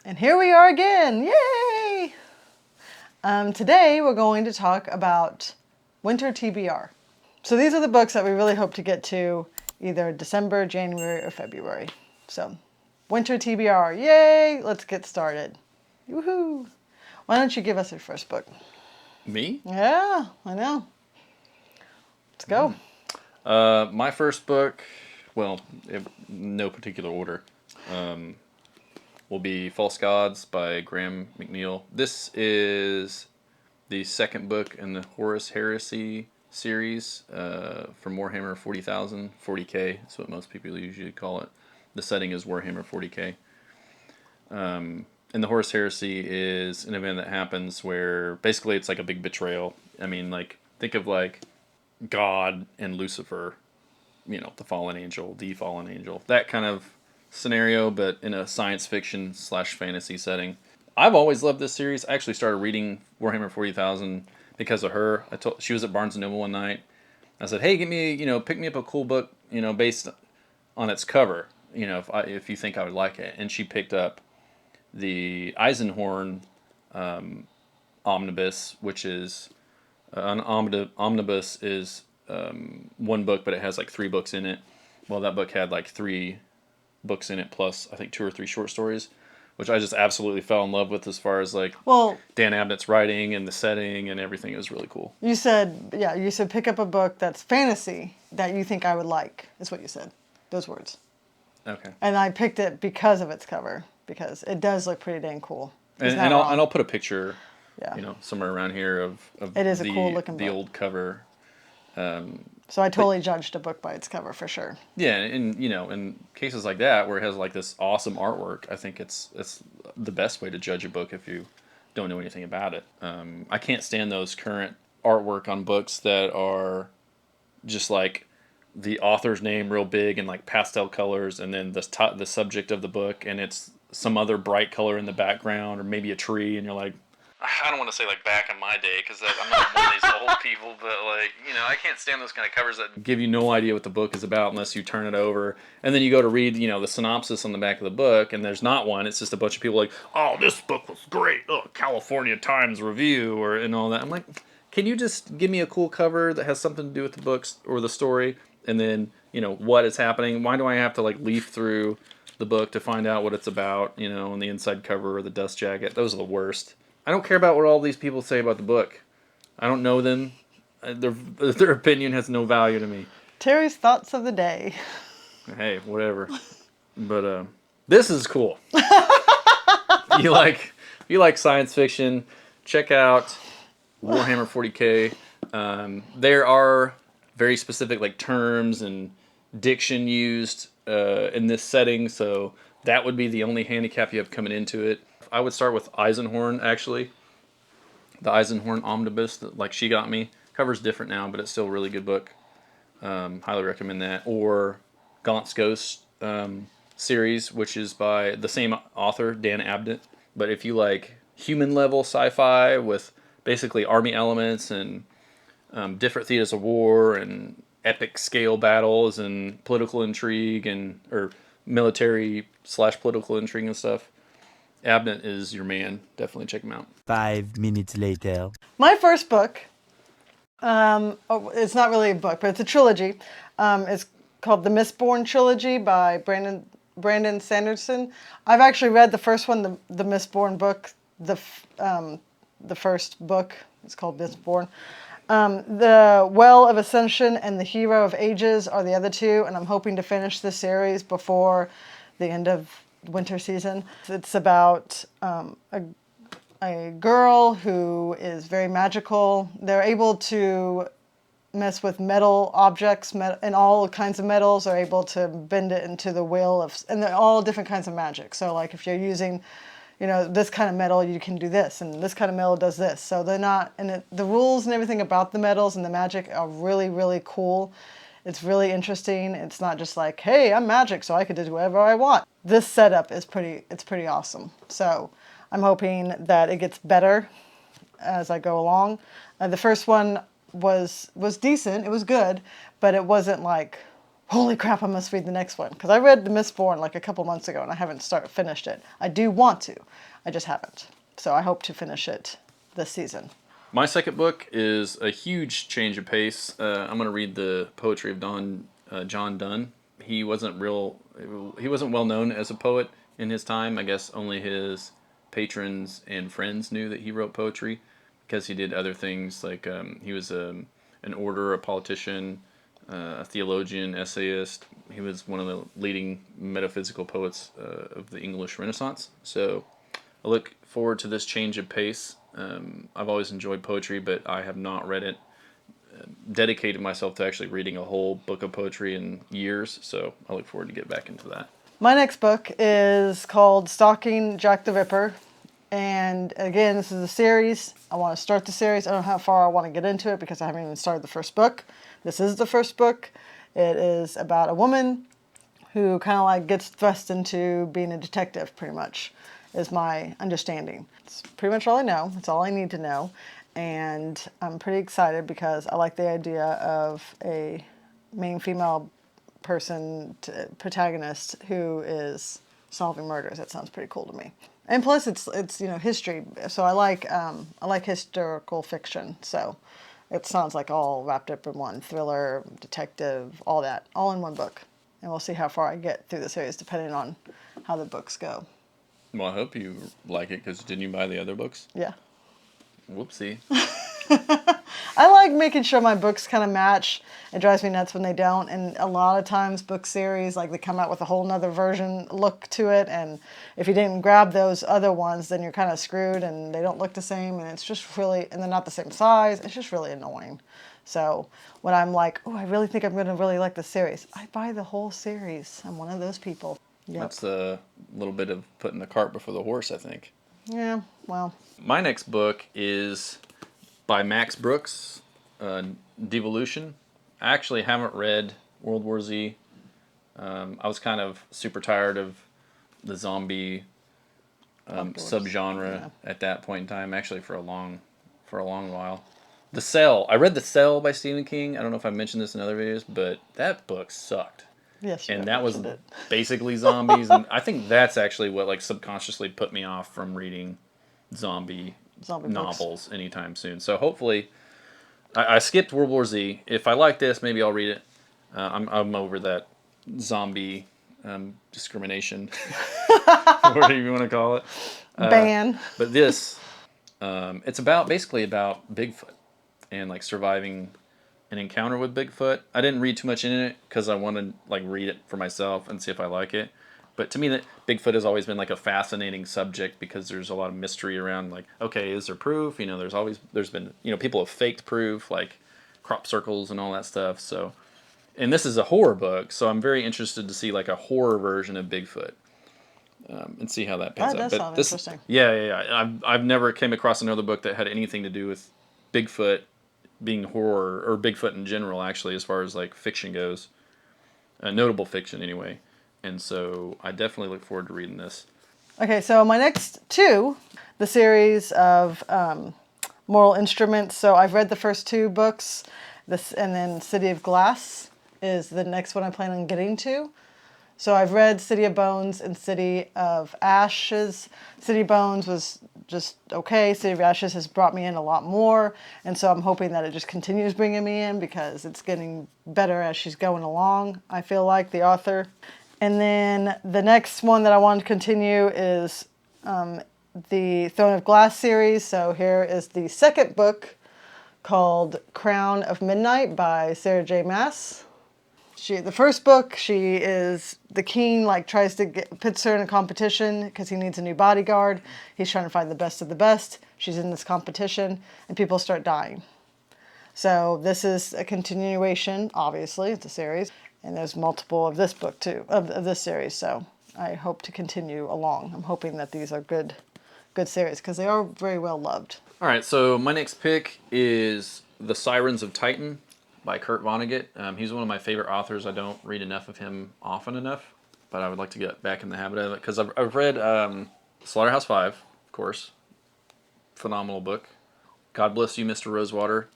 And here we are again, yay! Today we're going to talk about Winter TBR. So these are the books that we really hope to get to either December, January, or February. So, Winter TBR, yay! Let's get started. Woohoo! Why don't you give us your first book? Me? Yeah, I know. Let's go. My first book, well, no particular order, will be False Gods by Graham McNeill. This is the second book in the Horus Heresy series from Warhammer 40,000. 40K is what most people usually call it. The setting is Warhammer 40K. And the Horus Heresy is an event that happens where basically it's like a big betrayal. I mean, like, think of like God and Lucifer, you know, the fallen angel, that kind of scenario, but in a science fiction / fantasy setting. I've always loved this series. I actually started reading Warhammer 40,000 because of her. She was at Barnes & Noble one night. I said, hey, pick me up a cool book, based on its cover, if you think I would like it. And she picked up the Eisenhorn omnibus, which is an omnibus is one book, but it has like 3 books in it. Well, that book had like 3 books in it, plus I think 2 or 3 short stories, which I just absolutely fell in love with as far as like Dan Abnett's writing and the setting and everything. It was really cool. You said pick up a book that's fantasy that you think I would like, is what you said. Those words. Okay. And I picked it because of its cover, because it does look pretty dang cool. And I'll put a picture, yeah, somewhere around here of it is a cool looking the book. old cover. So I totally judged a book by its cover for sure. Yeah, and in cases like that where it has like this awesome artwork, I think it's the best way to judge a book if you don't know anything about it. I can't stand those current artwork on books that are just like the author's name real big and like pastel colors, and then the subject of the book, and it's some other bright color in the background, or maybe a tree, and you're like, I don't want to say like back in my day, because I'm not one of these old people, but like, I can't stand those kind of covers that give you no idea what the book is about unless you turn it over. And then you go to read, the synopsis on the back of the book, and there's not one. It's just a bunch of people like, oh, this book was great. Oh, California Times review, and all that. I'm like, can you just give me a cool cover that has something to do with the books or the story, and then, what is happening? Why do I have to like leaf through the book to find out what it's about, on the inside cover or the dust jacket? Those are the worst. I don't care about what all these people say about the book. I don't know them. Their opinion has no value to me. Terry's thoughts of the day. Hey, whatever. But this is cool. You like science fiction, check out Warhammer 40K. There are very specific like terms and diction used in this setting, so that would be the only handicap you have coming into it. I would start with Eisenhorn, actually. The Eisenhorn omnibus that like she got me. Cover's different now, but it's still a really good book. Highly recommend that. Or Gaunt's Ghost series, which is by the same author, Dan Abnett. But if you like human level sci-fi with basically army elements and different theaters of war and epic scale battles and political intrigue or military / political intrigue and stuff, Abnett is your man. Definitely check him out. 5 minutes later. My first book, it's not really a book, but it's a trilogy. It's called the Mistborn Trilogy by Brandon Sanderson. I've actually read the first one, the Mistborn book, the first book. It's called Mistborn. The Well of Ascension and the Hero of Ages are the other 2, and I'm hoping to finish this series before the end of winter season. It's about a girl who is very magical. They're able to mess with metal objects, and all kinds of metals are able to bend it into the will of, and they're all different kinds of magic. So like if you're using, this kind of metal, you can do this, and this kind of metal does this. So they're not, and the rules and everything about the metals and the magic are really, really cool. It's really interesting. It's not just like, hey, I'm magic, so I could do whatever I want. This setup is pretty awesome. So I'm hoping that it gets better as I go along. The first one was decent. It was good, but it wasn't like holy crap, I must read the next one. Because I read The Mistborn like a couple months ago and I haven't finished it. I do want to. I just haven't. So I hope to finish it this season. My second book is a huge change of pace. I'm going to read the poetry of John Donne. He wasn't well known as a poet in his time. I guess only his patrons and friends knew that he wrote poetry because he did other things like he was an orator, a politician, a theologian, essayist. He was one of the leading metaphysical poets of the English Renaissance. So I look forward to this change of pace. I've always enjoyed poetry, but I have not read it. Dedicated myself to actually reading a whole book of poetry in years, so I look forward to get back into that. My next book is called Stalking Jack the Ripper. And again, this is a series. I want to start the series. I don't know how far I want to get into it because I haven't even started the first book. This is the first book. It is about a woman who kind of like gets thrust into being a detective, pretty much, is my understanding. It's pretty much all I know. It's all I need to know. And I'm pretty excited because I like the idea of a main female protagonist who is solving murders. That sounds pretty cool to me. And plus, it's history. So I like historical fiction. So it sounds like all wrapped up in one: thriller, detective, all that, all in one book. And we'll see how far I get through the series, depending on how the books go. Well, I hope you like it, because didn't you buy the other books? Yeah. Whoopsie. I like making sure my books kind of match. It drives me nuts when they don't. And a lot of times book series, like they come out with a whole nother version look to it. And if you didn't grab those other ones, then you're kind of screwed and they don't look the same. And it's just really, and they're not the same size. It's just really annoying. So when I'm like, oh, I really think I'm going to really like the series, I buy the whole series. I'm one of those people. Yep. That's a little bit of putting the cart before the horse, I think. Yeah, well. My next book is by Max Brooks, Devolution. I actually haven't read World War Z. I was kind of super tired of the zombie subgenre at that point in time, actually for a long while. The Cell. I read The Cell by Stephen King. I don't know if I mentioned this in other videos, but that book sucked. Yes, and that was basically zombies, and I think that's actually what like subconsciously put me off from reading zombie novels anytime soon. So hopefully, I skipped World War Z. If I like this, maybe I'll read it. I'm over that zombie discrimination, whatever you want to call it. Ban. But this, it's basically about Bigfoot and like surviving an encounter with Bigfoot. I didn't read too much in it because I wanted to like read it for myself and see if I like it. But to me, that Bigfoot has always been like a fascinating subject because there's a lot of mystery around. Like, okay, is there proof? There's been people have faked proof, like crop circles and all that stuff. So, and this is a horror book, so I'm very interested to see like a horror version of Bigfoot and see how that pans out. That does sound interesting. Yeah. I've never came across another book that had anything to do with Bigfoot being horror, or Bigfoot in general, actually, as far as like fiction goes, notable fiction anyway. And so I definitely look forward to reading this. Okay, so my next two, the series of Moral Instruments. So I've read the first two books, and then City of Glass is the next one I plan on getting to. So I've read City of Bones and City of Ashes. City of Bones was just okay. City of Ashes has brought me in a lot more. And so I'm hoping that it just continues bringing me in because it's getting better as she's going along, I feel like, the author. And then the next one that I want to continue is the Throne of Glass series. So here is the second book called Crown of Midnight by Sarah J. Maas. The first book, she is the king, like puts her in a competition because he needs a new bodyguard. He's trying to find the best of the best. She's in this competition and people start dying. So this is a continuation, obviously, it's a series. And there's multiple of this book too, of this series. So I hope to continue along. I'm hoping that these are good series because they are very well loved. All right, so my next pick is The Sirens of Titan by Kurt Vonnegut. He's one of my favorite authors. I don't read enough of him often enough, but I would like to get back in the habit of it because I've read Slaughterhouse-5, of course. Phenomenal book. God Bless You, Mr. Rosewater.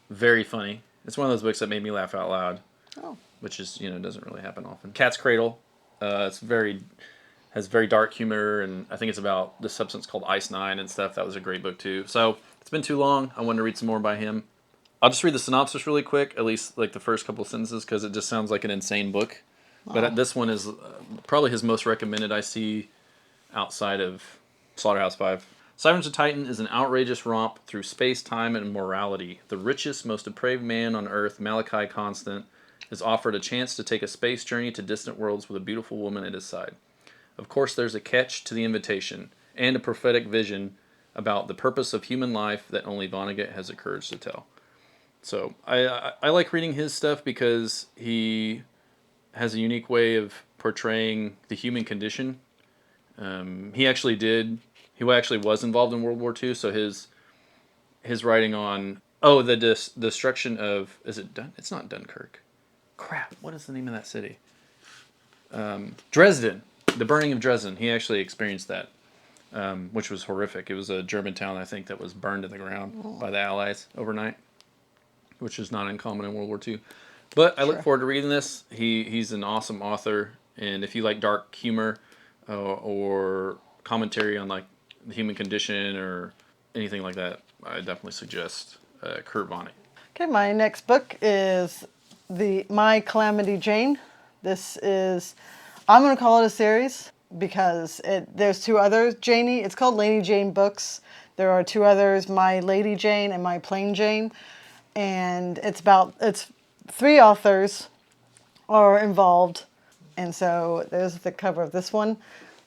Very funny. It's one of those books that made me laugh out loud. Oh. which is, doesn't really happen often. Cat's Cradle. It's has very dark humor, and I think it's about the substance called Ice Nine and stuff. That was a great book too. So it's been too long. I wanted to read some more by him. I'll just read the synopsis really quick, at least like the first couple of sentences, because it just sounds like an insane book. But this one is probably his most recommended I see outside of Slaughterhouse-Five. Sirens of Titan is an outrageous romp through space, time, and morality. The richest, most depraved man on Earth, Malachi Constant, is offered a chance to take a space journey to distant worlds with a beautiful woman at his side. Of course, there's a catch to the invitation, and a prophetic vision about the purpose of human life that only Vonnegut has the courage to tell. So I like reading his stuff because he has a unique way of portraying the human condition. He actually was involved in World War II, so his writing on the destruction of, is it Dun? It's not Dunkirk. Crap! What is the name of that city? Dresden. The burning of Dresden. He actually experienced that, which was horrific. It was a German town, I think, that was burned to the ground by the Allies overnight, which is not uncommon in World War II. But I look forward to reading this. He's an awesome author, and if you like dark humor or commentary on like the human condition or anything like that, I definitely suggest Kurt Vonnegut. Okay, my next book is My Calamity Jane. This is, I'm going to call it a series because there's two others, Janey. It's called Lady Jane Books. There are two others, My Lady Jane and My Plain Jane. And it's 3 authors are involved. And so there's the cover of this one.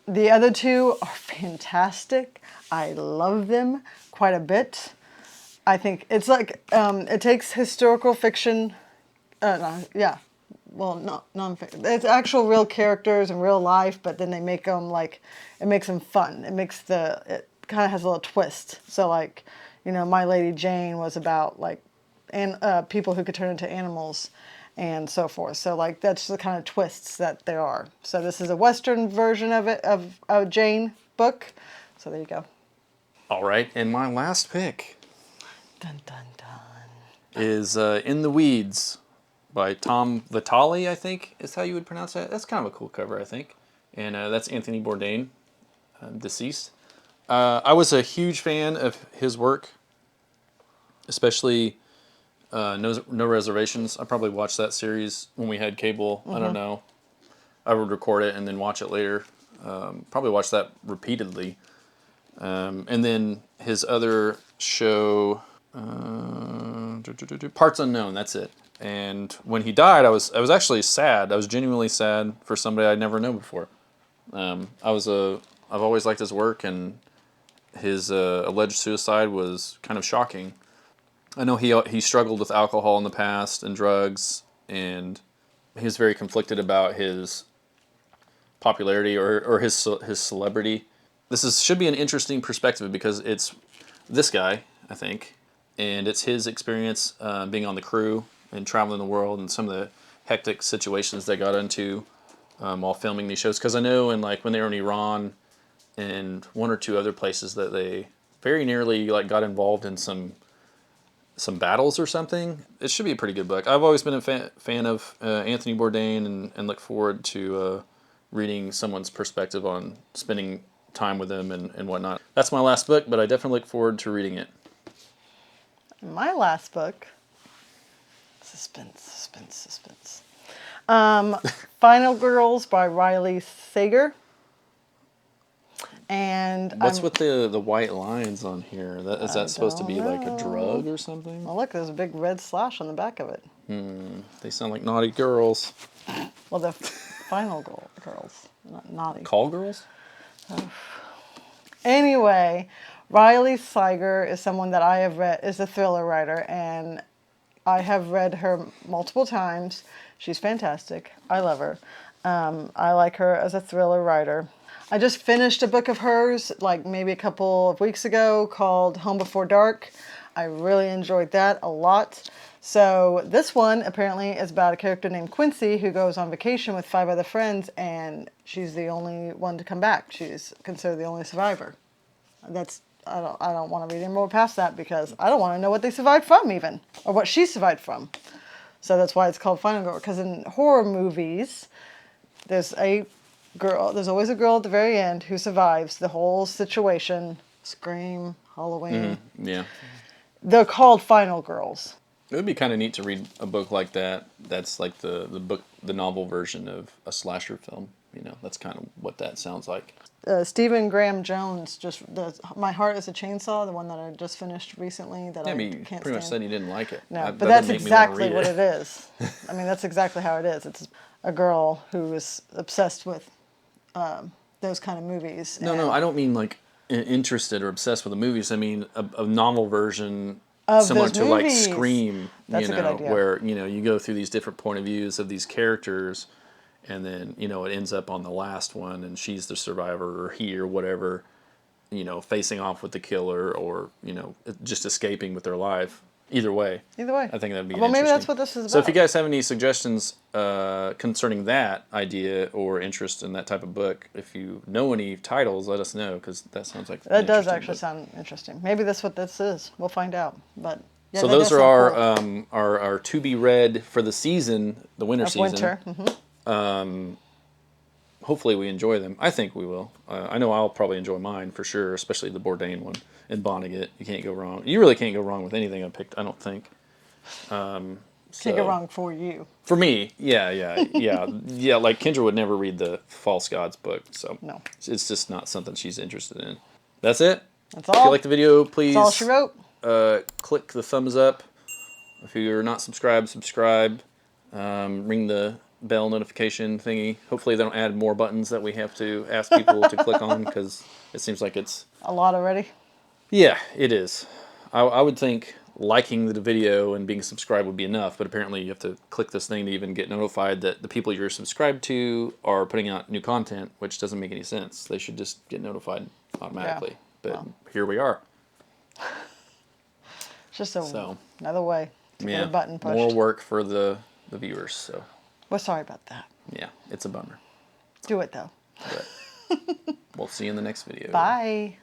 The other 2 are fantastic. I love them quite a bit. I think it's like, it takes historical fiction, non-fiction. It's actual real characters and real life, but then they make them it makes them fun. It kind of has a little twist. So like, My Lady Jane was about people who could turn into animals and so forth. So like, that's the kind of twists that there are. So this is a Western version of it, of a Jane book. So there you go. All right, and my last pick Dun, dun, dun. is In the Weeds by Tom Vitale, I think is how you would pronounce that. That's kind of a cool cover, I think. And that's Anthony Bourdain, deceased. I was a huge fan of his work, especially No Reservations. I probably watched that series when we had cable. Mm-hmm. I don't know. I would record it and then watch it later. Probably watch that repeatedly. And then his other show, Parts Unknown, that's it. And when he died, I was actually sad. I was genuinely sad for somebody I'd never known before. I've always liked his work, and his alleged suicide was kind of shocking. I know he struggled with alcohol in the past and drugs, and he was very conflicted about his popularity or his celebrity. This should be an interesting perspective because it's this guy, I think, and it's his experience being on the crew and traveling the world and some of the hectic situations they got into while filming these shows. Because I know when they were in Iran and 1 or 2 other places that they very nearly got involved in some battles or something. It should be a pretty good book. I've always been a fan of Anthony Bourdain and look forward to reading someone's perspective on spending time with him and whatnot. That's my last book, but I definitely look forward to reading it. My last book, suspense. Final Girls by Riley Sager. And what's with the white lines on here? Is that supposed to be like a drug or something? Well, look, there's a big red slash on the back of it. They sound like naughty girls. Well, the Final Girls, not naughty. Call girls? Anyway, Riley Sager is someone that I have read, is a thriller writer, and I have read her multiple times. She's fantastic. I love her. I like her as a thriller writer. I just finished a book of hers, maybe a couple of weeks ago, called Home Before Dark. I really enjoyed that a lot. So this one apparently is about a character named Quincy who goes on vacation with 5 other friends, and she's the only one to come back. She's considered the only survivor. I don't want to read any more past that because I don't want to know what they survived from even, or what she survived from. So that's why it's called Final Girl. Because in horror movies, there's a girl. There's always a girl at the very end who survives the whole situation. Scream, Halloween. Yeah. They're called Final Girls. It would be kind of neat to read a book like that. That's like the novel version of a slasher film. You know, that's kind of what that sounds like. Stephen Graham Jones My Heart is a Chainsaw, the one that I just finished recently that Yeah, I I mean, can't you stand. pretty much said you didn't like it. No, That but that's doesn't make me wanna exactly read what it is. I mean, that's exactly how it is. It's a girl who is obsessed with those kind of movies. No, I don't mean like interested or obsessed with the movies. I mean a novel version Of similar those to like movies. Scream, That's a good idea. where you go through these different point of views of these characters, and then it ends up on the last one, and she's the survivor or he or whatever, facing off with the killer or just escaping with their life. Either way, Either way. I think that'd be Well, maybe that's interesting. what this is about. So if you guys have any suggestions concerning that idea or interest in that type of book, if you know any titles, let us know, because that sounds like That does actually sound interesting. Maybe that's what this is. We'll find out. But yeah, so that those does are sound cool. our to be read for the season, the winter Of season. winter. Hopefully we enjoy them. I think we will. I know I'll probably enjoy mine for sure, especially the Bourdain one and Vonnegut. You can't go wrong. You really can't go wrong with anything I picked, I don't think. Can't go wrong for you. For me, yeah. Like Kendra would never read the False Gods book, so No. it's just not something she's interested in. That's it. That's all. If you like the video, please. That's all she wrote. Click the thumbs up. If you're not subscribed, subscribe. Ring the bell notification thingy. Hopefully they don't add more buttons that we have to ask people to click on, because it seems like it's A lot already. Yeah, it is. I would think liking the video and being subscribed would be enough, but apparently you have to click this thing to even get notified that the people you're subscribed to are putting out new content, which doesn't make any sense. They should just get notified automatically. Yeah. But here we are. It's just another way to get a button pushed. More work for the viewers. So We're sorry about that. yeah, it's a bummer. Do it though. But we'll see you in the next video. Bye.